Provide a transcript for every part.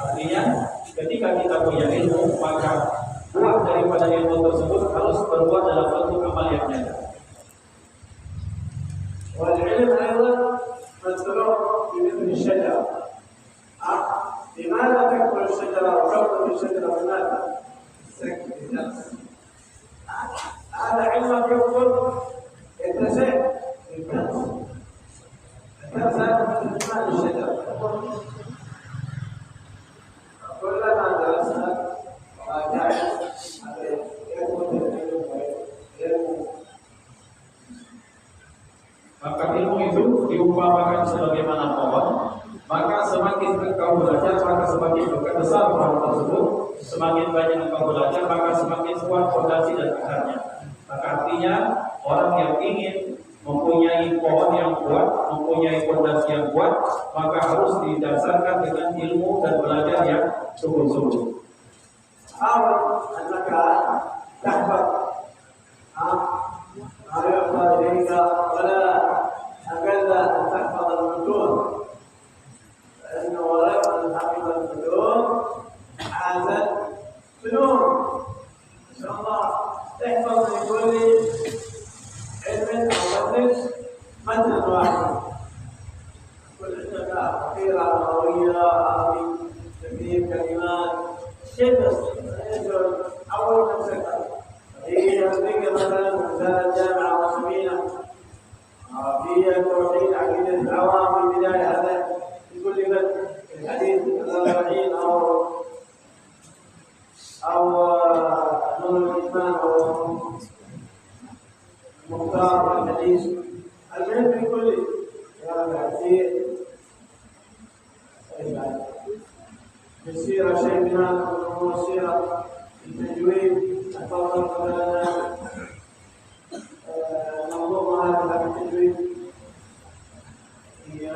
Artinya ketika kita punya ilmu, maka buah daripada ilmu tersebut harus berbuat dalam bentuk amal yang nyata. والعلم أيضا مزروع بمثل الشجرة. لماذا تكبر الشجرة وتكبر الشجرة بماذا؟ تسكت النفس. هذا علمك يكبر يتسع الكنز. الكنز هذا مثل جمال الشجرة. كلما درسنا وراجعنا يكبر العلم. Maka ilmu itu diumpamakan sebagaimana pohon, maka semakin engkau belajar, maka semakin besar pohon tersebut, semakin banyak engkau belajar, maka semakin kuat fondasi dan akarnya. Maka artinya orang yang ingin mempunyai pohon yang kuat, mempunyai fondasi yang kuat, maka harus didasarkan dengan ilmu dan belajar yang sungguh-sungguh. حاول أنك تحفظ ما يعطى إليك ولا أقل أن تحفظ المتون، فإنه ولو أن حفظ المتون حاز الفنون. إن شاء الله تحفظ لكل علم أو متن واحد. كل عندك قصيرة قوية عربي تكتيب كلمات شبه أول نفسك هي تلك مثلا رسالة الجامعة الرسمية في التوحيد عقيدة العوام في البداية، هذا لكل من الحديث الأربعين أو نور الإيمان أو مختار الحديث، المهم في كل تفسير السيرة شيء من أمور السيرة، التجويد، الفضل منظومة هذا التجويد هي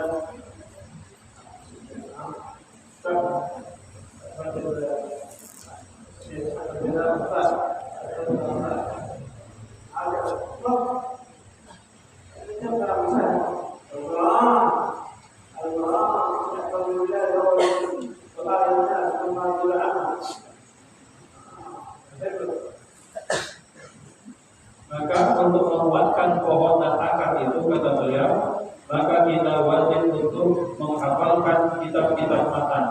Maka untuk menguatkan pohon dan akar itu, kata beliau, maka kita wajib untuk menghafalkan kitab-kitab matan,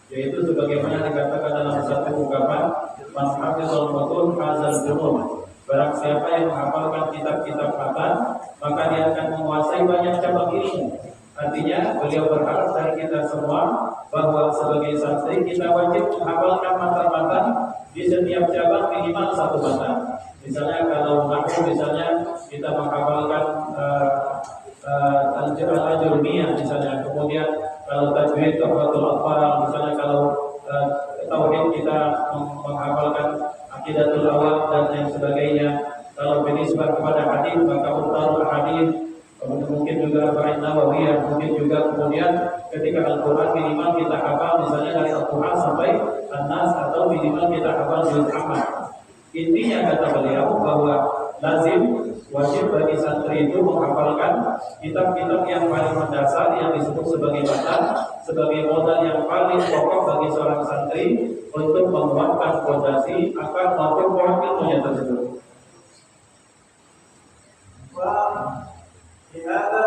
yaitu sebagaimana dikatakan dalam satu ungkapan, "Man hafizal mutun hazal junun." Barang siapa yang menghafalkan kitab-kitab matan, maka dia akan menguasai banyak cabang ilmu. Artinya beliau berharap dari kita semua bahwa sebagai santri kita wajib menghafalkan matan-matan di setiap cabang minimal satu matan. Misalnya kalau nahwu, misalnya kita menghafalkan al-jurmiyah misalnya, kemudian kalau tajwid tuhfatul atfal, misalnya kalau tauhid kita menghafalkan aqidatul awam dan lain sebagainya. Kalau benisbah kepada hadis maka mukhtarul hadis, mungkin juga Arba'in Nawawiyah, mungkin juga kemudian ketika Al-Quran minimal kita hafal misalnya dari Al-Quran sampai An-Nas, atau minimal kita hafal juz Ahmad. Intinya kata beliau bahwa lazim wajib bagi santri itu menghafalkan kitab-kitab yang paling mendasar yang disebut sebagai matan, sebagai modal yang paling pokok bagi seorang santri untuk menguatkan fondasi akar maupun pohon ilmunya tersebut. ولهذا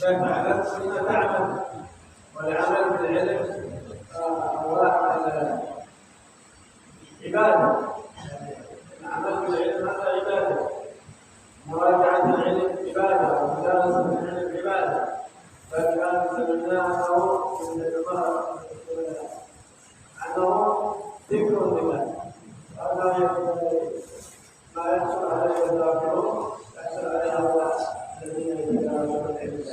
لا تعلم ثم تعمل، والعمل بالعلم عبادة. العمل بالعلم هذا عبادة، مراجعة العلم عبادة، ومدارسة العلم عبادة. فكان سمعناه أنه ذكر لله، هذا ما يحصل عليه الذاكرون يحصل عليه الله الذين يتجاوزون العلم.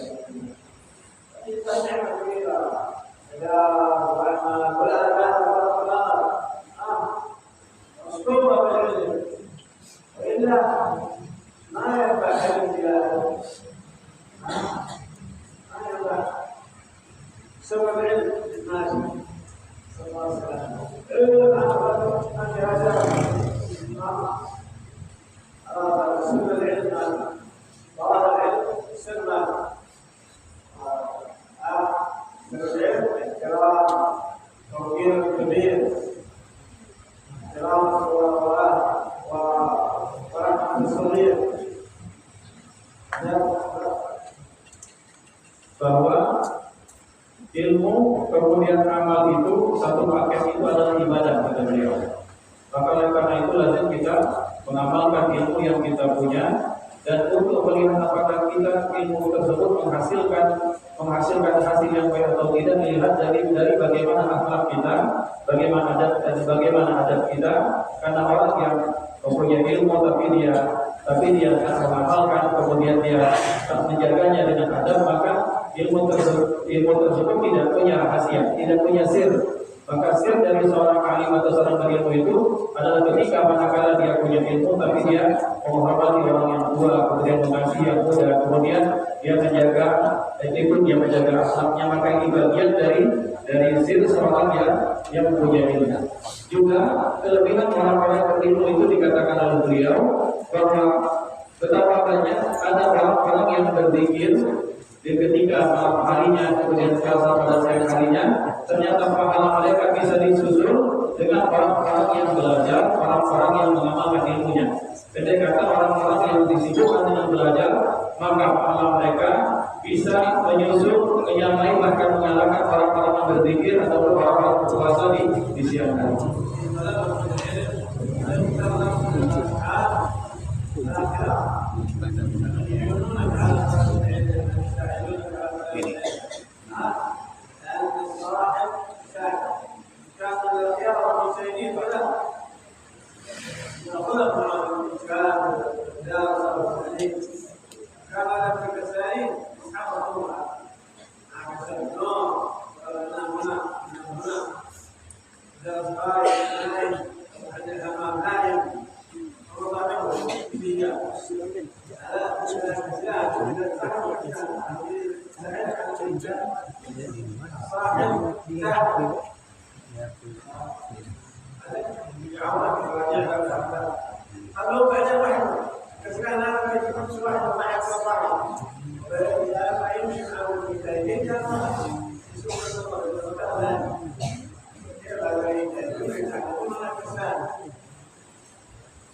kemudian amal itu, satu paket itu adalah ibadah kata beliau. Maka oleh karena itu lazim kita mengamalkan ilmu yang kita punya, dan untuk melihat apakah kita ilmu tersebut menghasilkan hasil yang baik atau tidak dilihat dari bagaimana akhlak kita, bagaimana adab kita. Karena orang yang mempunyai ilmu tapi dia tak mengamalkan, kemudian dia tak menjaganya dengan adab, maka ilmu tersebut tidak punya rahasia, tidak punya sir. Maka sir dari seorang alim atau seorang berilmu itu adalah ketika manakala dia punya ilmu tapi dia menghormati orang yang tua, kemudian mengasihi yang muda, kemudian dia menjaga etika, dia menjaga akhlaknya, maka ini bagian dari sir seorang yang mempunyai ilmu. Juga kelebihan orang-orang berilmu itu dikatakan oleh beliau bahwa betapa banyak ada orang-orang yang berzikir di ketika malam harinya, kemudian puasa pada siang harinya, ternyata pahala mereka bisa disusul dengan orang-orang yang belajar, orang-orang yang mengamalkan ilmunya. Jadi kata orang-orang yang disibukkan dengan belajar, maka pahala mereka bisa menyusul, menyamai, bahkan mengalahkan orang-orang yang berzikir atau orang-orang berpuasa di siang hari.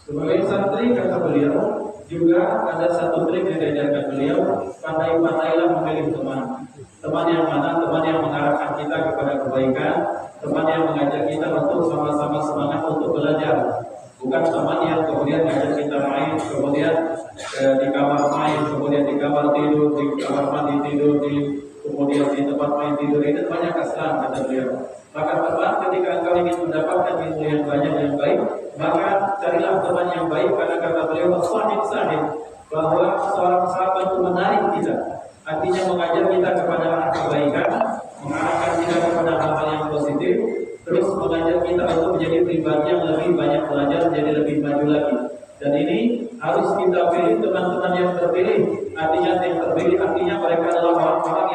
Sebagai santri kata beliau, juga ada satu trik yang diajarkan beliau, pandai-pandailah memilih teman. Teman yang mana? Teman yang mengarahkan kita kepada kebaikan, teman yang mengajak kita untuk sama-sama semangat untuk belajar. Bukan teman yang kemudian mengajak kita main, kemudian di kamar main, kemudian di kamar tidur, di kamar mandi tidur, kemudian di tempat main tidur. Itu banyak kesalahan kata beliau. Maka teman, ketika engkau ingin mendapatkan ilmu yang banyak yang baik, maka carilah teman yang baik, karena kata beliau sahib bahwa seorang sahabat itu menarik kita, artinya mengajar kita kepada arah kebaikan, mengarahkan kita kepada hal-hal yang positif, terus mengajar kita untuk menjadi pribadi yang lebih banyak belajar, menjadi lebih maju lagi. Dan ini harus kita pilih teman-teman yang terpilih. Artinya yang terpilih artinya mereka adalah orang-orang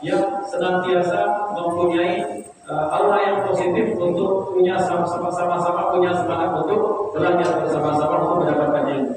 yang senantiasa mempunyai aura yang positif untuk punya sama-sama punya semangat untuk belajar bersama-sama untuk mendapatkan ilmu.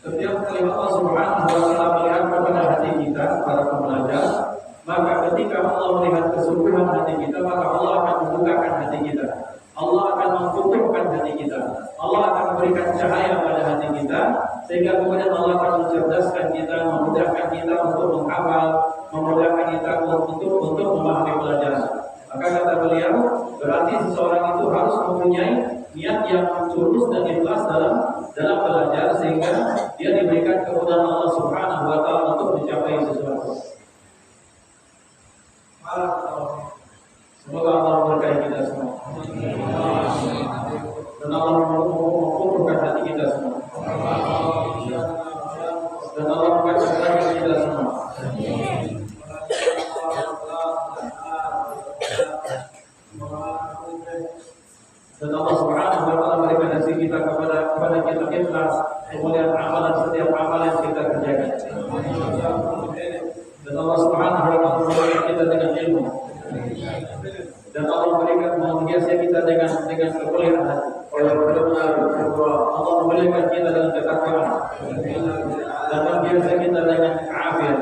Setiap kali Allah Subhanahu wa taala melihat kepada hati kita para pembelajar, maka ketika Allah melihat kesungguhan hati kita, maka Allah akan membukakan hati kita. Allah akan memfuturkan hati kita. Allah akan memberikan cahaya pada hati kita, sehingga kemudian Allah akan mencerdaskan kita, memudahkan kita untuk menghafal, memudahkan kita untuk memahami pelajaran. Maka kata beliau, berarti seseorang itu harus mempunyai niat yang tulus dan ikhlas dalam belajar, sehingga dia diberikan kemudahan Allah Subhanahu wa taala untuk mencapai sesuatu. Semoga Allah memberkahi kita semua. Dan Allah membukakan hati kita semua. Dan Allah membukakan hati kita semua. Dan Allah Subhanahu wa taala memberikan hati kita kepada kita ikhlas, kemudian setiap amalan kita kerjakan. Dan Allah Subhanahu wa taala memberikan kita dengan ilmu. Dan Allah menghiasi kita dengan kekuliahan hati. Allah memberikan kita dengan ketakwaan. Dan menghiasi kita dengan keafian.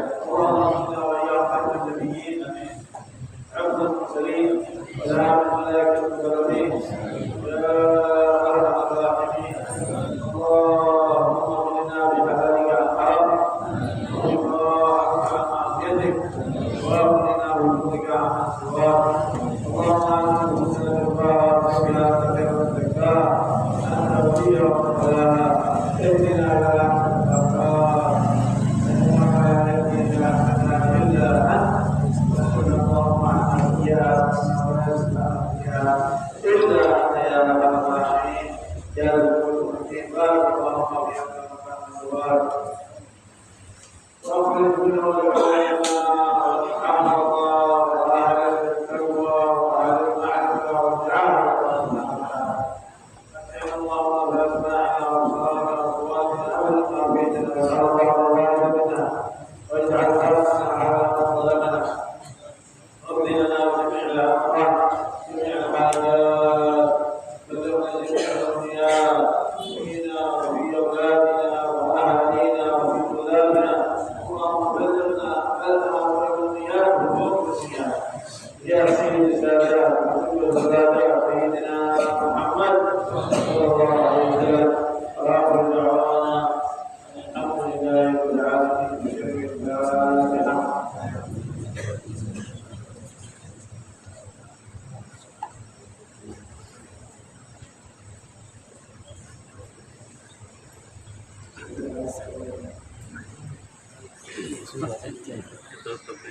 Tutup.